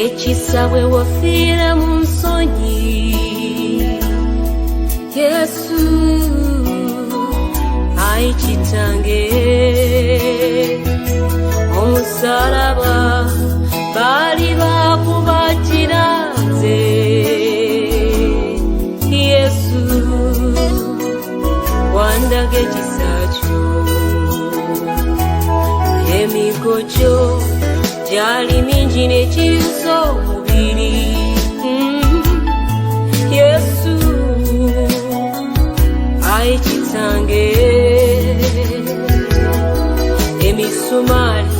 ekisabwe wafiira mu nsonyi. Yesu ayi kitange, omusaraba bali bakuba kiraze. Yesu wandaga ekisa kyo, emigojo gyali mingi n'ekiyuza omubiri. Yesu ayi kitange, emisumaali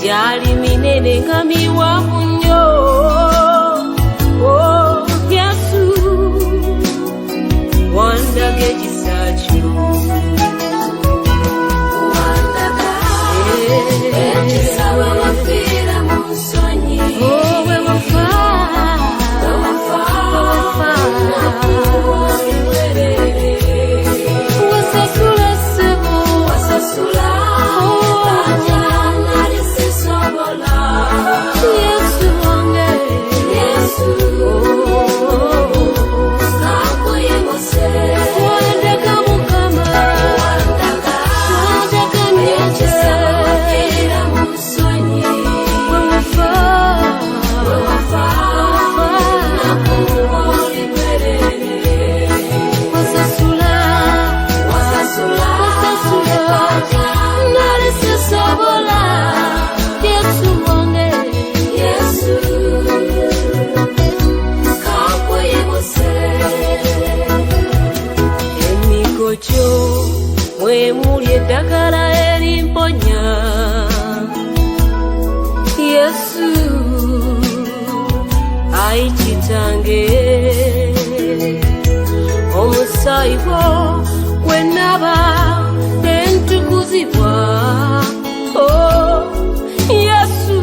gyali minene nga miwanvu nnyo. Yesu wandaga ekisa kyo, ekisabwe wafiira mu nsonyi. Bwe wafa wasasula ssebo, wasasula ebbanja nali sisobola. Yesu wange, Yesu kankuyemuse. Wandaga Mukama, wandaga ekisabwe wafiira mu nsonyi. Bwe wafa nakuwooli bwerere. Wasasula ebbanja nali sisobola. Yesu wange, Yesu kankuyemuse. Emigojo mwe muli eddagala erimponya. Yesu ayi kitange, omusaayi gwo gwe naba nentukuzibwa. Yesu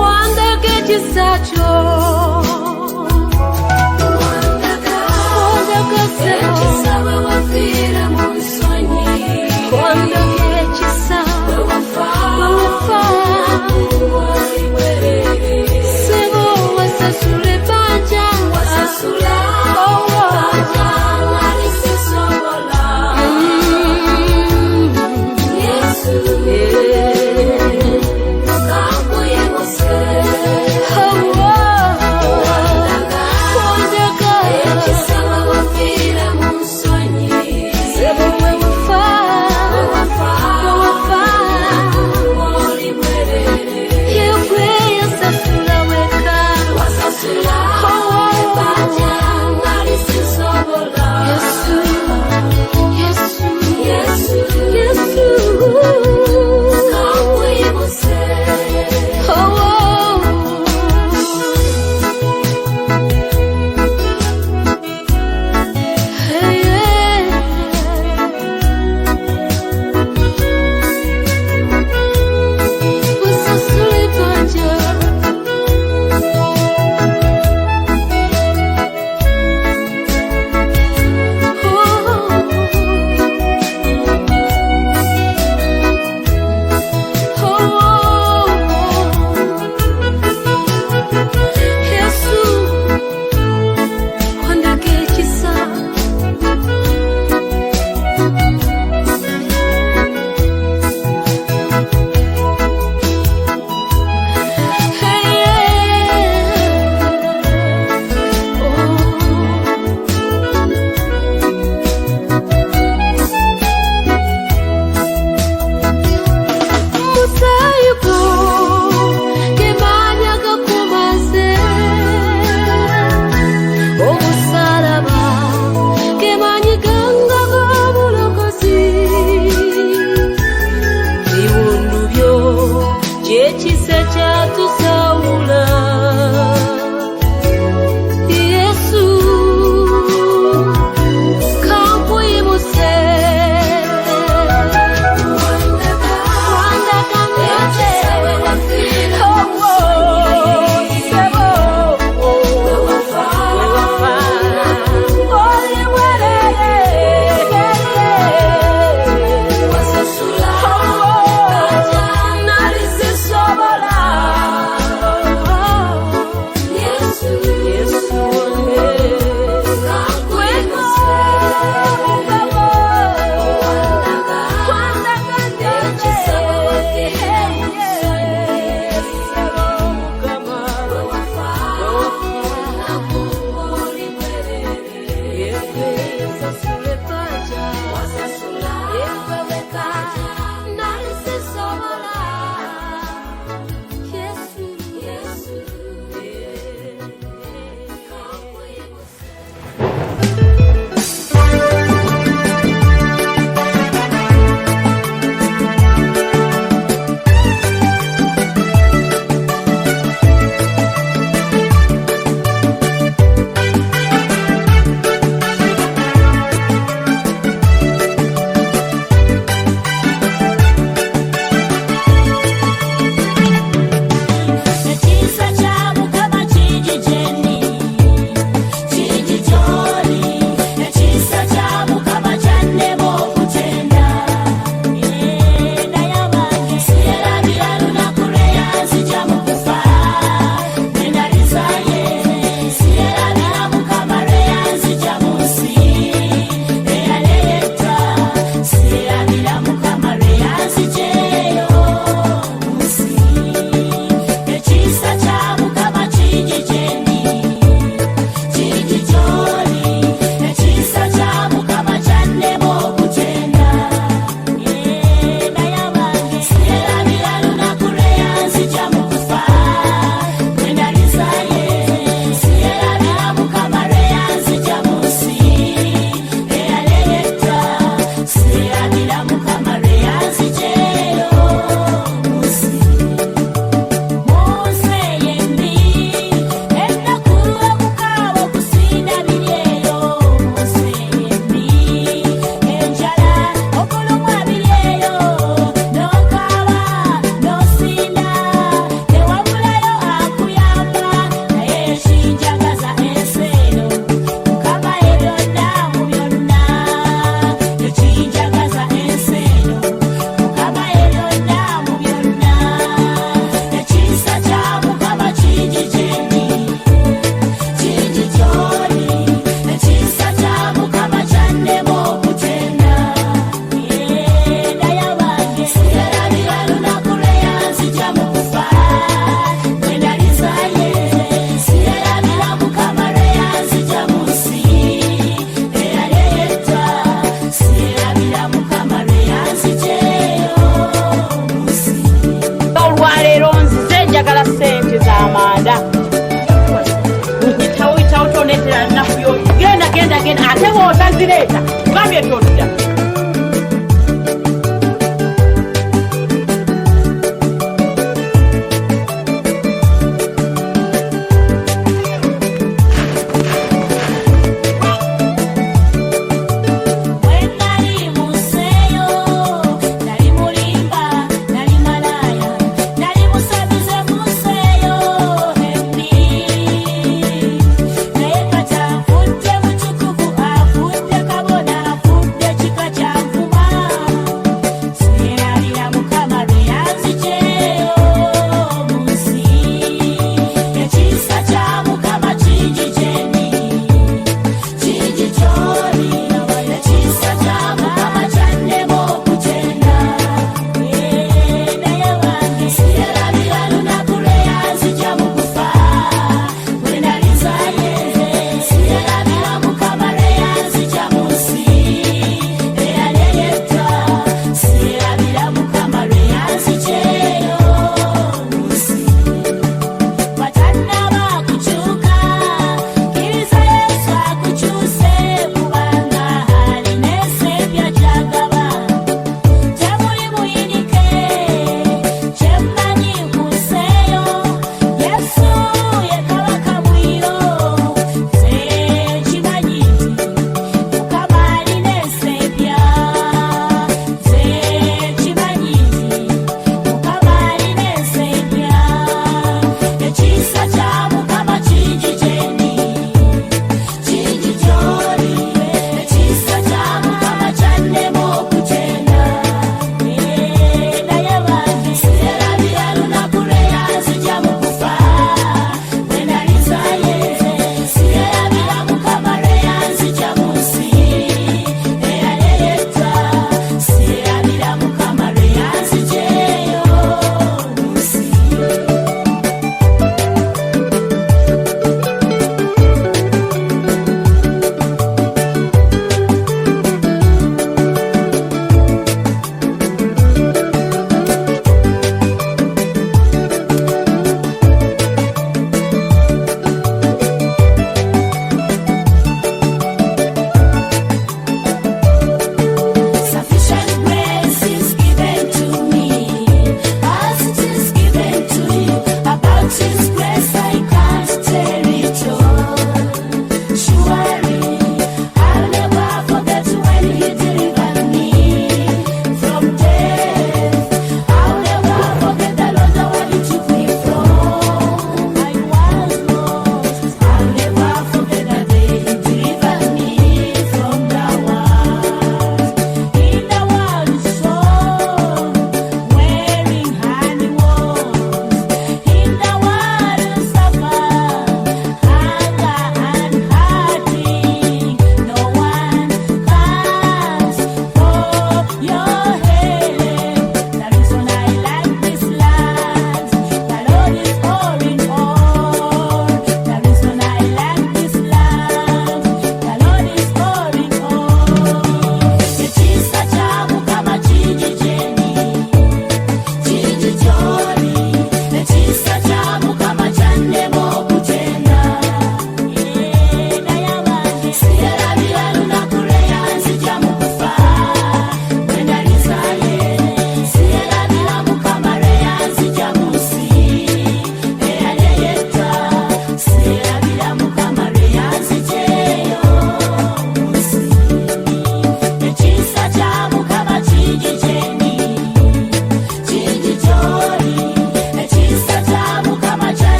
wandaga ekisa kyo, wandaga ekisabwe wafiira mu nsonyi. Wandaga ekisa, bwe wafa nakuwooli bwerere. Ssebo wasasula ebbanja, wasasula ebbanja nali sisobola. Yesu kankuyemuse.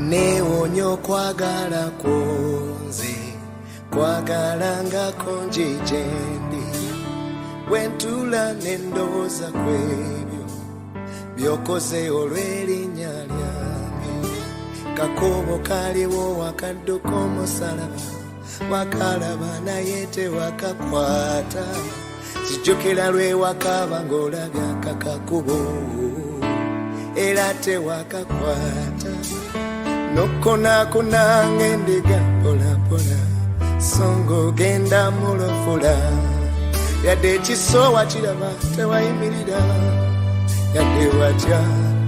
Neonyo kwagala kunze kwagala nga konjijendi wentula nendoza kwebyo byokoze olw'erinnya lyange. Kakobo kaliwo wakadduka omusalaba wakalaba naye tewakakwata. Kijjukira lwe wakaba ng'olabya kakakubo era tewakakwata. Nokonakona ng'endiga mpolampola songa ogenda mulofula. Yadde ekisowa kiraba tewayimirira, yadde watya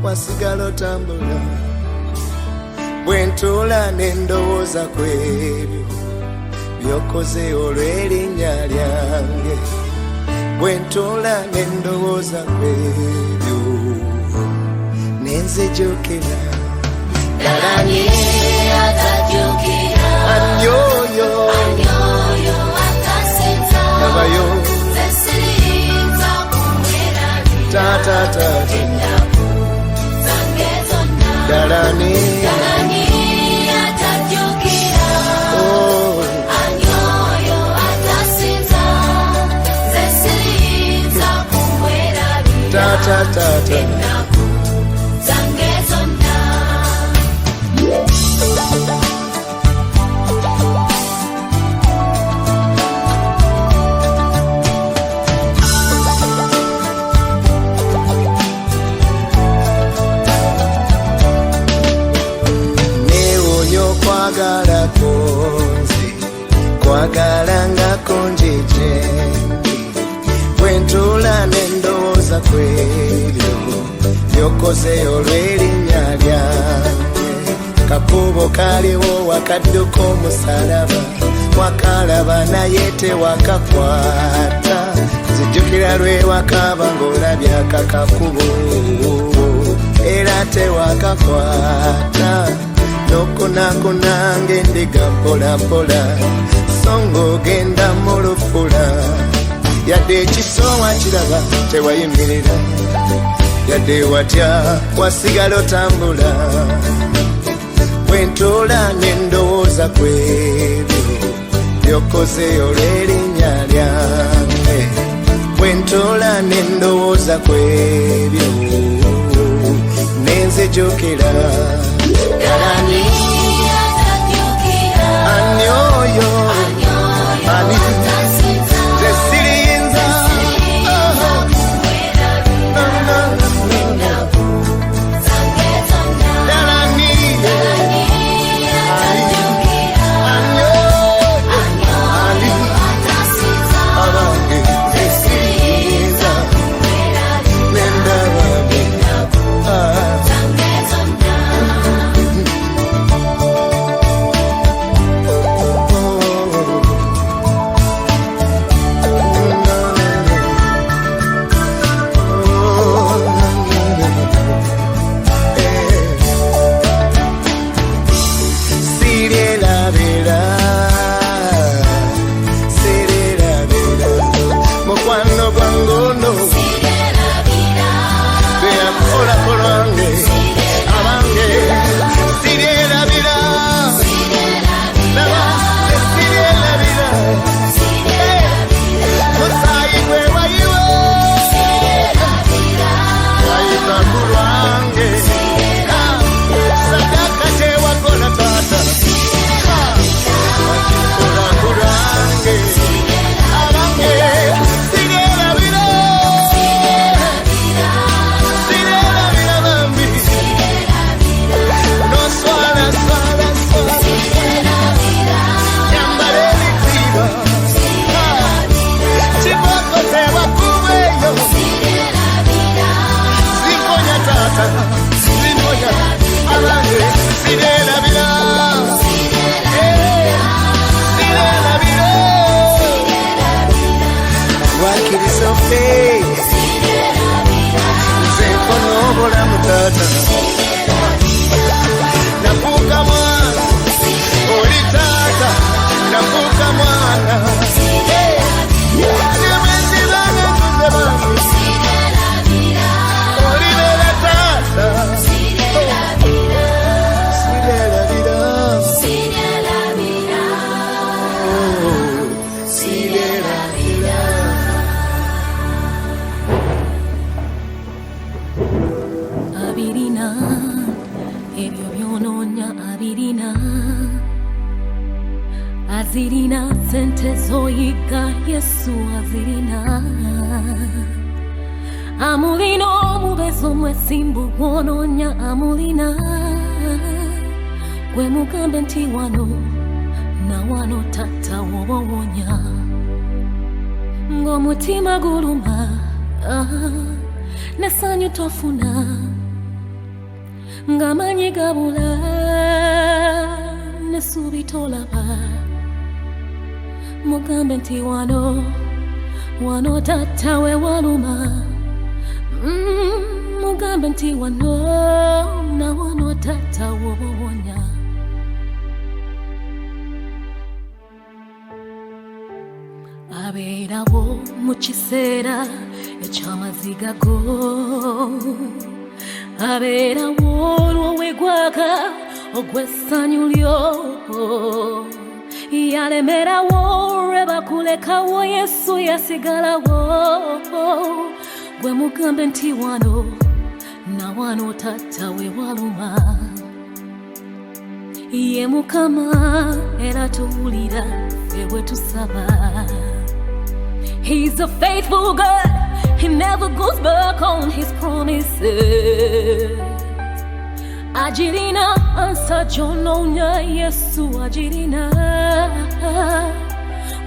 wasigala otambula. Bwe ntuula n'endowooza ku ebyo byokoze olw'erinnya lyange. Bwe ntuula n'endowooza ku ebyo nenzijukira. Darani atajukira, Anyoyo atasinza, nabayo zesinza kumwerabira, tatata ennaku zange zonna. Darani atajukira, anyoyo atasinza, zesinza kumwerabira, tatata ennaku zange zonna. Kwagala konzi kwagala nga konjijendi bwentula n'endowooza kwebyo byokoze olw'erinnya lyange. Kakubo kaliwo wakadduka omusalaba wakalaba naye tewakakwata. Zijjukira lwe wakaba ng'olabya kakakubo era tewakakwata. Nokonakona ng'endiga mpolampola songa ogenda mulufula. Yadde ekisowa kiraba tewayimirira, yadde watya wasigala otambula. Bwe ntuula n'endowooza ku ebyo byokoze olw'erinnya lyange. Bwe ntuula n'endowooza ku ebyo nenzijukira. Darani atajukira, Anyoyo ani atasinza, zesirinza kumwerabira, ennaku zange zonna. Darani atajukira, Anyoyo ani atasinza, abange zesirinza kumwerabira, nendababe ennaku zange zonna. mukwano gwangono beakolakolange abange sirerabira naba sirerabira musayi gwe wayiwe wayita ku lwange sadaka tewakola taata wakikola ku lwange abange sirerabira bambi noswala swala nyambala ebitiibwa kiboko tewakubweyo zinkonya taata zinkonya abange sirerabira sirerabira wakiriza ffe nze mfuna obulamu taata nafuuka mwana oli taata nafuuka mwana nemenzibanga ntuze bange olibera taata sirerabira azirina sente zoyiga Yesu azirina amulina omubezo mwesimbu gwononya amulina gwe mugambe nti wano na wano tata wobowonya ng'omutima guluma n'essanyu tofuna ng'amaanyi gabula n'essuubi tolaba mugambe nti wano tata we waluma mugambe nti wano na wano tata wobowonya abeerawo mu kiseera eky'amaziga go abeerawo olw'owegwaka ogw'essanyu lyo yalemerawo lwe bakulekawo Yesu yasigalawo gwe mugambe nti wano na wano tata we waluma ye Mukama era tuwulira ffe bwe tusaba. He's a faithful God, he never goes back on his promises. Ajirina ansa jononya Yesu ajirina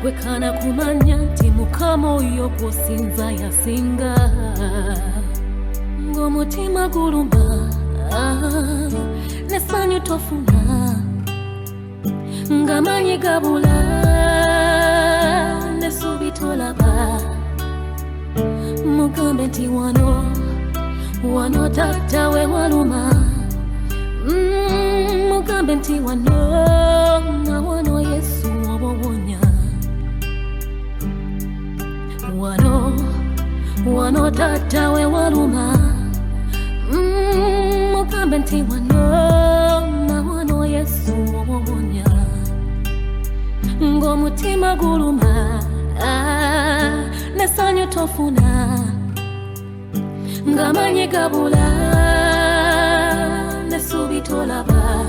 gwekana kumanya nti Mukama oyo gwosinza yasinga ng'omutima guluma n'essanyu tofuna ng'amaanyi gabula n'essuubi tolaba mugambe nti wano tata we waluma mugambe nti wano na wano Yesu wobowonya wano tata we waluma mugambe nti wano na wano Yesu wobowonya ng'omutima guluma n'essanyu tofuna ng'amaanyi gabula n'essuubi tolaba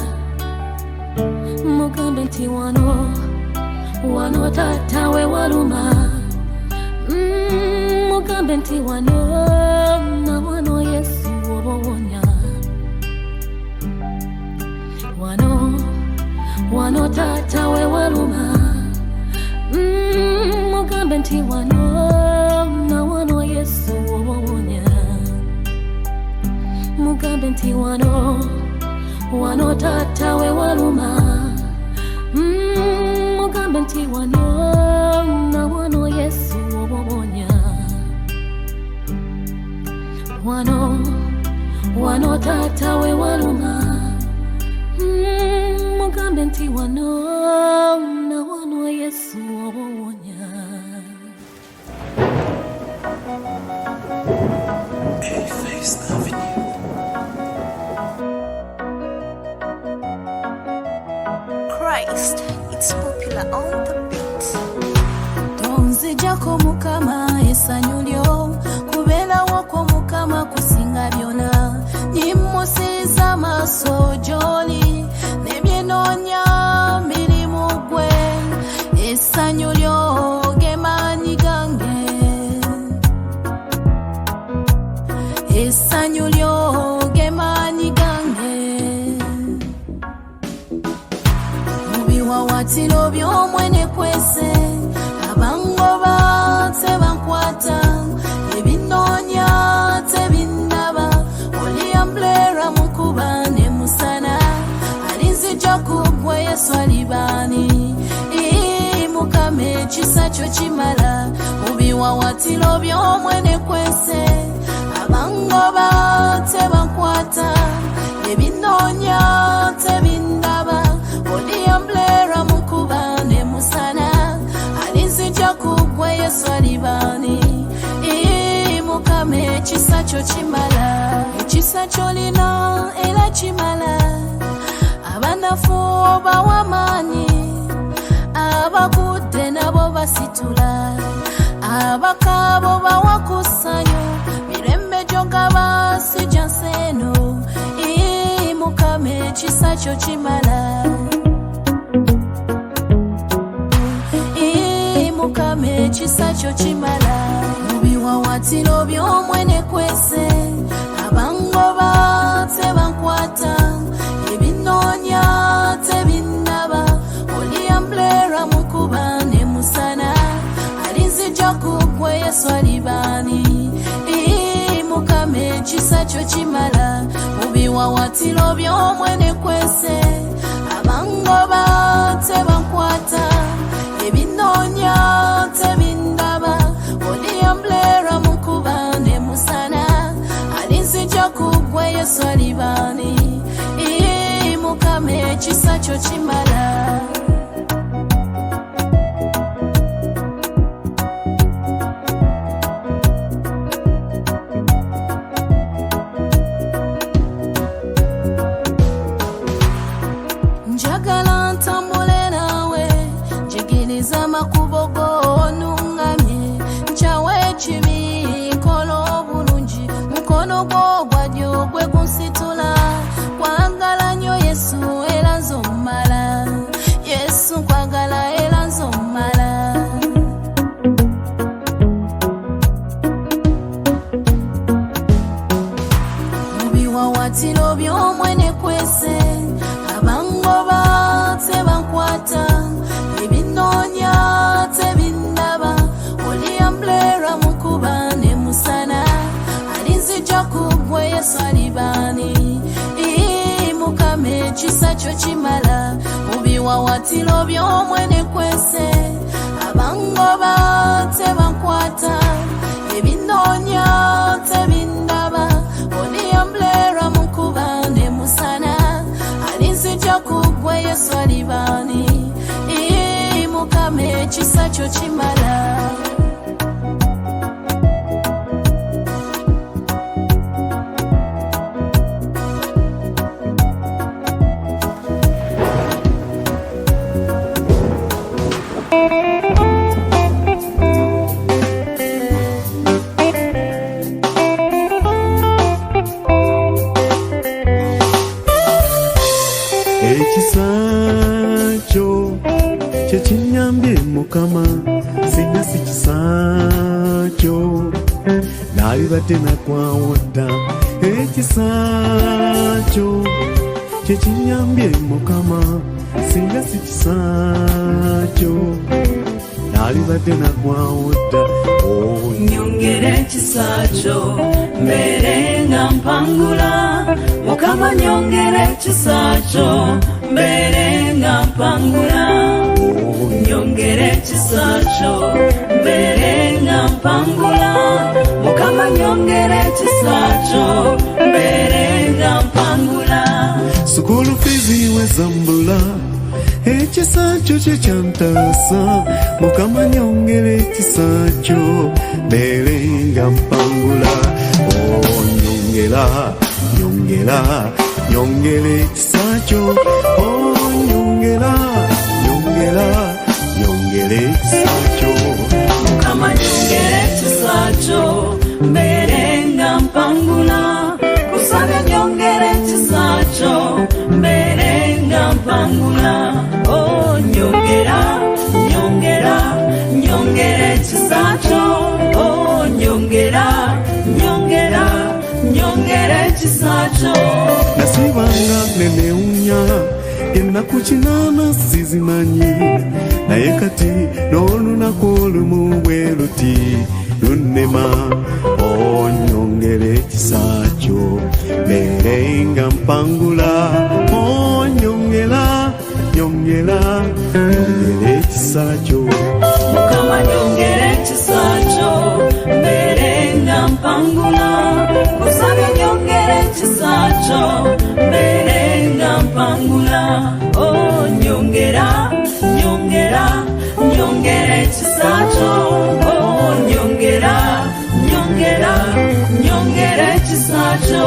mugambe nti wano tata we waluma mugambe nti wano na wano Yesu wobowonya wano tata we waluma mugambe nti wano na wano Yesu wobowonya mugambe nti wano tata we waluma mugambe nti wano na wano Yesu wobowonya wano tata we waluma mugambe nti wano na wano Yesu wobowonya. Faith Avenue. Christ, it's popular on the beat. Tonzijako Mukama essanyu lyo kubeerawo kwa Mukama kusinga byonna nyimusiza amaaso gy'oli n'ebyenoonya mirimu gwe essanyu lyo ge maanyi gange essanyu lyo ge maanyi gange mu biwawaatiro by'omwene kwese abangoba tebankwata ebinoonya tebinnaba oli amblera mukuba ne musana alinzija kugwe Yesu alibaani Mukama ekisa kyo kimala mu biwawaatiro by'omwene kwese abangoba tebankwata ebinoonya tebinnaba oli amblera mukuba ne musana alinzija kugwe Yesu alibaani Mukama ekisa kyo kimala ekisa ky'olina era kimala abanafu obawa amaanyi abagudde nabo basitula abakaabo bawa ku ssanyu mirembe gy'ogaba si gya nseeno Mukama ekisa kyo kimala. Mukama ekisa kyo kimala. Mu biwawatiro by'omwene kwese abangoba tebankwata, ebinoonya tebinnaba, oli amblera mukuba ne musana, alinzija kugwe Yesu alibaani. Mukama ekisa kyo kimala. Mu biwawatiro by'omwene kwese abangoba tebankwata, ebinoonya tebindaba, oli amblera mukuba ne musana, alinzija kugwe Yesu alibaani. Mukama ekisa kyo kimala. Njagala ntambule nawe, njigiriza amakubo go onungamye, nkyawe ekibi kola obulungi, mukono gwo gwa ddyo gwe gunsitula. Kwagala nnyo Yesu era nze ommala, Yesu nkwagala era nze ommala. Mu biwawatiro by'omwene kwese abangoba tebankwata, ebinoonya tebindaba, oli amblera mukuba ne musana, alinzija kugwe Yesu alibaani. Mukama ekisa kyo kimala. Mu biwawatiro by'omwene kwese abangoba tebankwata, ebinoonya tebindaba, oli amblera mukuba ne musana, alinzija kugwe Yesu alibaani. Mukama ekisa kyo kimala. Ekisa kyo kye kinyambye Mukama, singa si kisa kyo nalibadde nakwawo dda. Ekisa kyo kye kinyambye Mukama, singa si kisa kyo nalibadde nakwawo dda. Nyongera ekisa kyo mbeere nga mpangula, Mukama nyongera ekisa kyo mbeere nga mpangula. Nyongera ekisa kyo mbeere nga mpangula, Mukama nyongera ekisa kyo mbeere nga mpangula. Sukulu fizi wezambula, ekisa kyo kye kyantaasa, Mukama nyongera ekisa kyo mbeere nga mpangula. Nyongera, nyongera, nyongera ekisa kyo. Nyongera, nyongera, nyongera ekisa kyo. Mukama nyongera ekisa kyo mbeere nga mpangula, kusabye nyongera ekisa kyo mbeere nga mpangula. Nyongera, nyongera, nyongera ekisa kyo. Nyongera, nyongera, nyongera ekisa kyo. Nasibanga nenewunya, ennaku 8 sizimanyi, naye kati n'olunaku olumu bwe luti lunnema. Nyongera ekisa kyo mbeere nga mpangula. Nyongera, nyongera, nyongera ekisa kyo. Mukama nyongera ekisa kyo mbeere nga mpangula, kusabye nyongera ekisa kyo mbeere nga mpangula. Nyongera, nyongera, nyongera ekisa kyo. Nyongera, nyongera, nyongera ekisa kyo.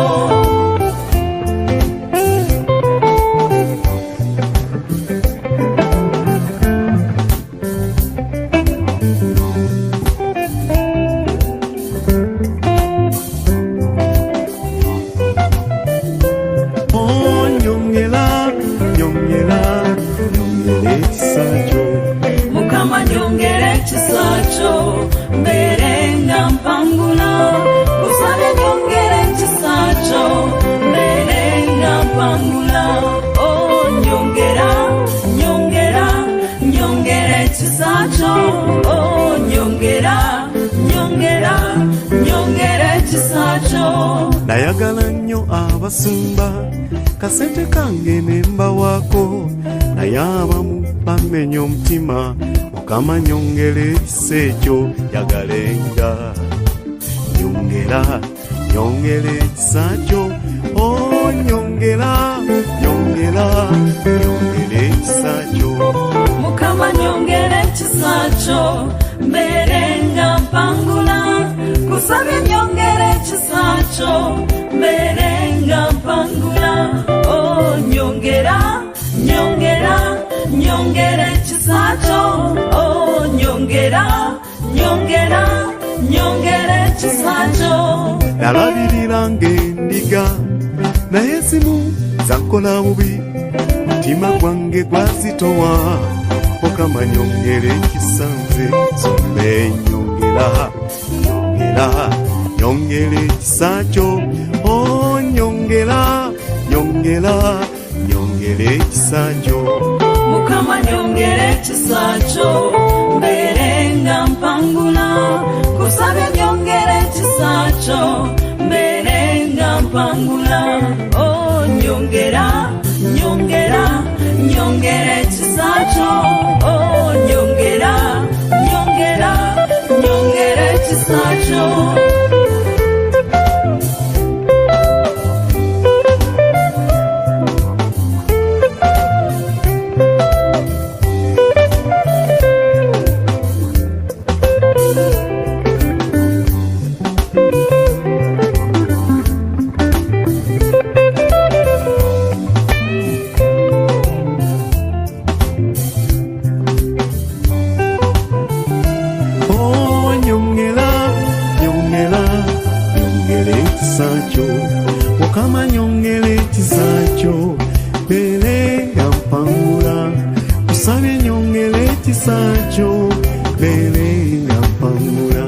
Nyongera, nyongera ekisa kyo. Mukama nyongera ekisa kyo mbeere nga mpangula. Kusabye nyongera ekisa kyo mbeere nga mpangula. Oh nyongera nyongera nyongera ekisa kyo. Oh nyongera nyongera nyongera ekisa kyo. Nayagala nnyo abasumba kasente kange ne mbawaako, naye abamu bamenya omutima. Mukama nyongera ekisa ekyo yagalenga. Nyongera nyongera ekisa kyo. Oh nyongera nyongera nyongera ekisa kyo. Mukama nyongera ekisa kyo mbeere nga mpangula. Kusabye nyongera ekisa kyo mbeere nga mpangula. Oh nyongera nyongera nyongera ekisa kyo. Oh nyongera nyongera nyongera ekisa kyo. Nalabirira ng'endiga naye zimu zankola bubi, mutima gwange gwazitowa. Mukama nyongera ekisa nze zombe nyongera nyongera nyongera ekisa kyo. Oh nyongera nyongera nyongera ekisa kyo. Mukama nyongera ekisa kyo mbeere nga mpangula. Kusabye nyongera ekisa kyo mbeere nga mpangula. Oh nyongera nyongera nyongera ekisa kyo. Oh nyongera nyongera nyongera ekisa kyo. Mukama nyongera ekisa kyo mbeere nga mpangula. Kusabye nyongera ekisa kyo mbeere nga mpangula.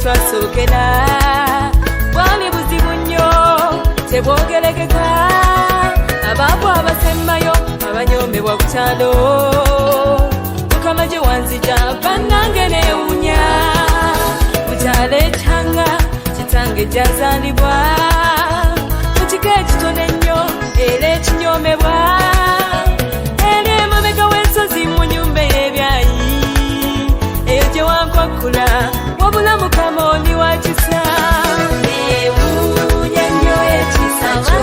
Twasookera bwali buzibu nnyo tebwogerekeka. Abaavu abasemmayo abanyomebwa ku kyalo. Mukama gye wanzija bannange neewunya. Ku kyalo ekyanga kitange gyazaalibwa. Mu kika ekitone ennyo era ekinyomebwa. Eri emabega w'ensozi mu nnyumba ey'ebyayi. Eyo gye wankwakula wabula Mukama oli wa kisa. Neewunya nnyo ekisa kyo.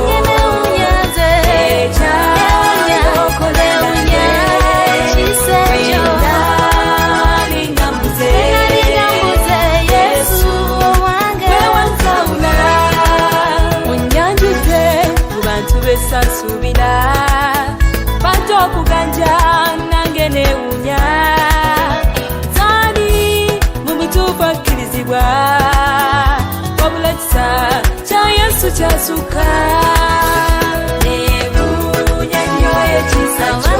Sasubira bantu okuganja nange neewunya. Zali mu butuufu akkirizibwa wabula kisa kya Yesu kyasuka. Neewunya nnyo ekisa kyo.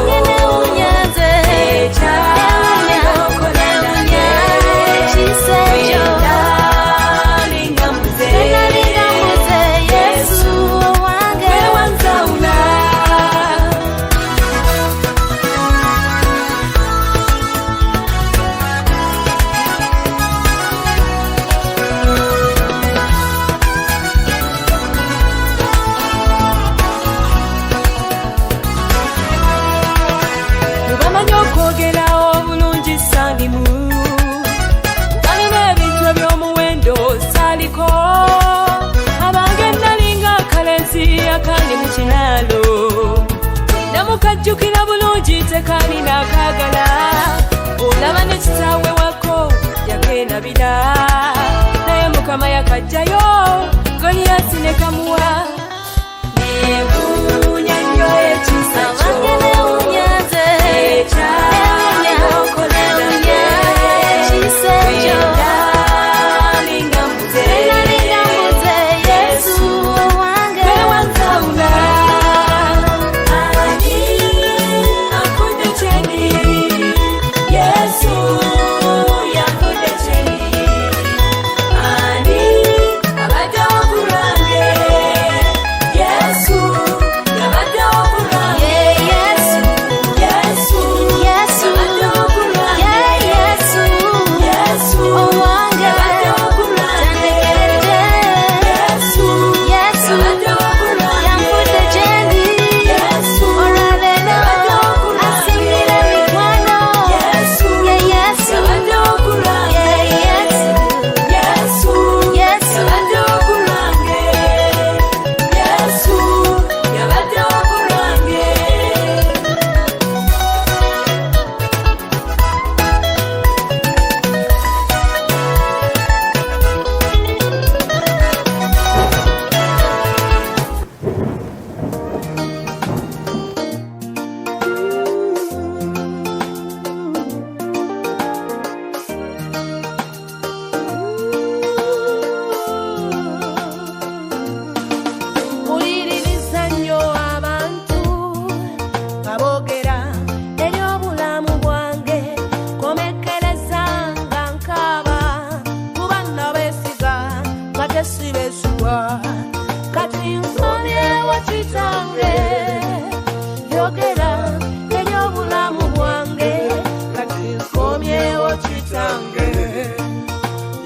nkomyewo kitange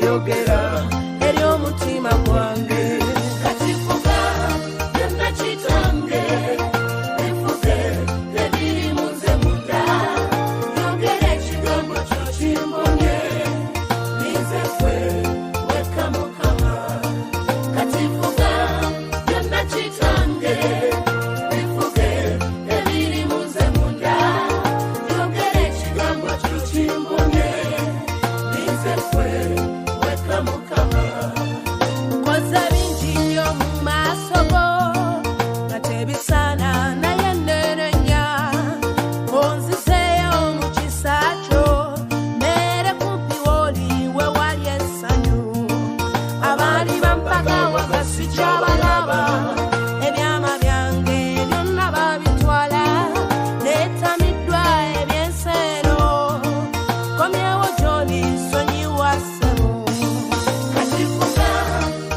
yogera eri omutima gwange kati vuga byonna kitange bivuge ebiri munze munda yogera ekigambo kyo kimbonye ninze ffe weka Mukama kati vuga byonna kitange bivuge ebiri munze munda yogera ekigambo kyo kimbonye ninze ffe weka Mukama koza bingi nnyo mu maaso go nga tebisana naye nneerenya onzizeeyo mu kisa kyo neere kumpi w'oli we wali essanyu abaali bampaga wagasi kyabalaba ebyama byange byonna babitwala neetamiddwa ebyenseero komyewo gy'oli sonyiwa ssebo kati vuga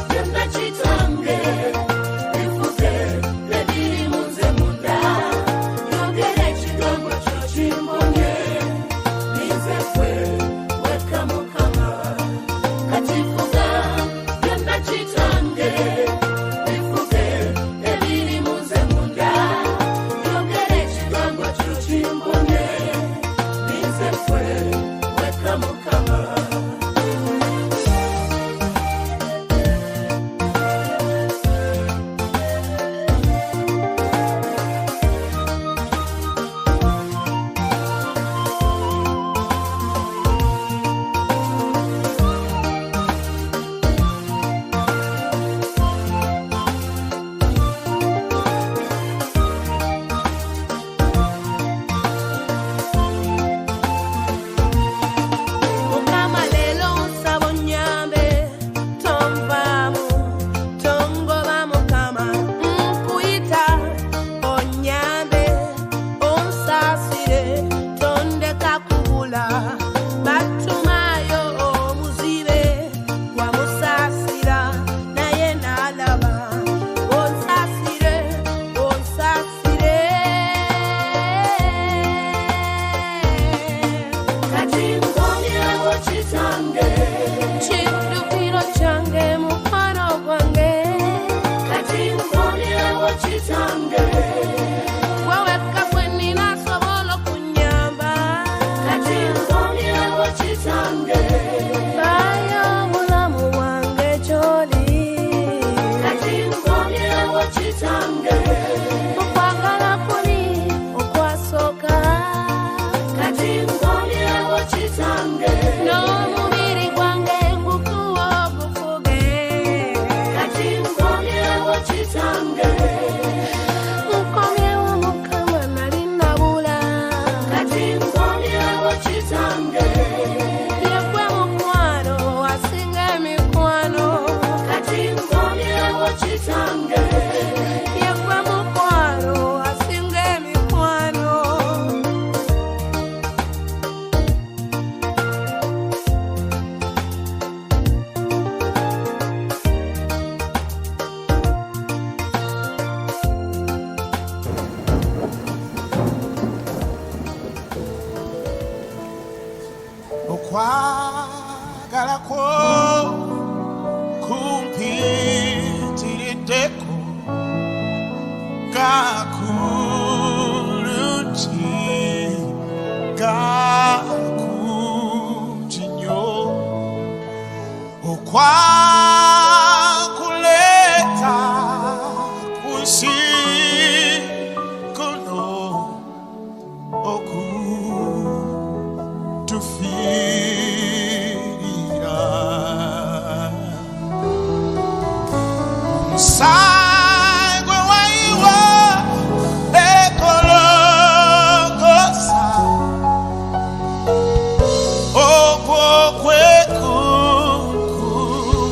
byonna kitange bivuge ebiri munze munda yogera ekigambo kyo kimbonye ninze ffe weka Mukama kati vuga byonna kitange bivuge ebiri munze munda yogera ekigambo kyo kimbonye ninze ffe weka Mukama Mukama leero nsaba onnyambe tonvaamu tongoba Mukama nkuyita onnyambe onsaasire tondeka kubula battumaayo omuzibe wamusaasira naye n'alaba onsaasire onsaasire kati nkomyewo kitange kiddukiro kyange mukwano gwange kati nkomyewo kitange gwe wekka gwe nnina asobola okunnyamba kati nkomyewo kitange bayo obulamu bwange gy'oli kati nkomyewo kitange okwagala kuli okwasooka kati nkomyewo kitange n'omubiri gwange ngukuwa ogufuge kati nkomyewo kitange nkomyewo Mukama nali nabula kati nkomyewo kitange ye gwe mukwano asinga emikwano kati nkomyewo kitange ye gwe mukwano asinga emikwano okwagala kwo kumpitiriddeko gakulungi gakungi nnyo okwakuleeta ku nsi kuno okutufiirira omusaayi gwe wayiwa ekologosa okwo kwe kunkuula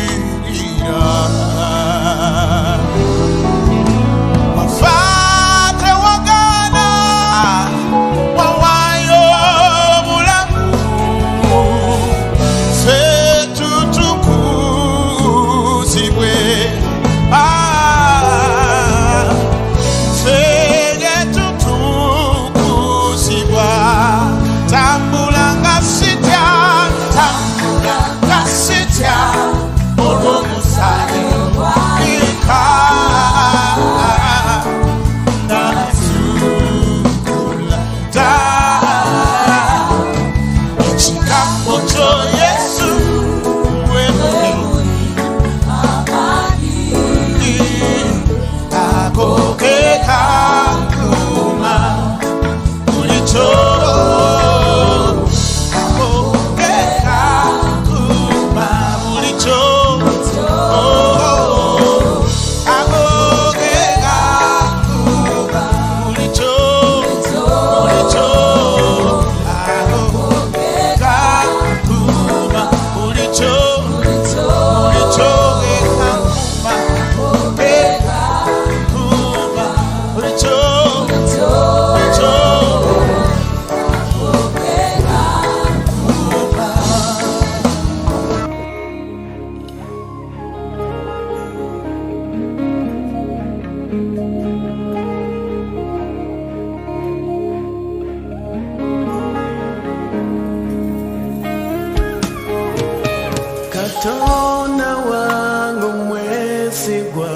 okutufira wafate wagana wawayo bulamu fetu tukuzibwe fege tutukuzibwa tambula ngasitya olw'omusale ika natula ekigambo kyo Yesu wemuli ako ke kankuma bulijjo Katonda wangu mwesigwa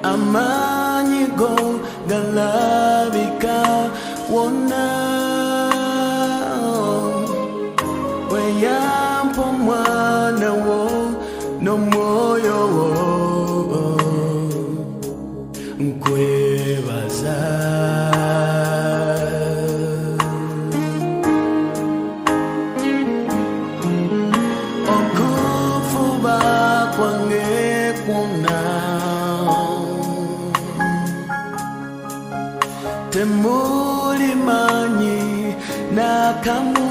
amanyi go galabika wona weyampa omwana wo n'omwoyo wo nkwebaza temuli manyi na kamu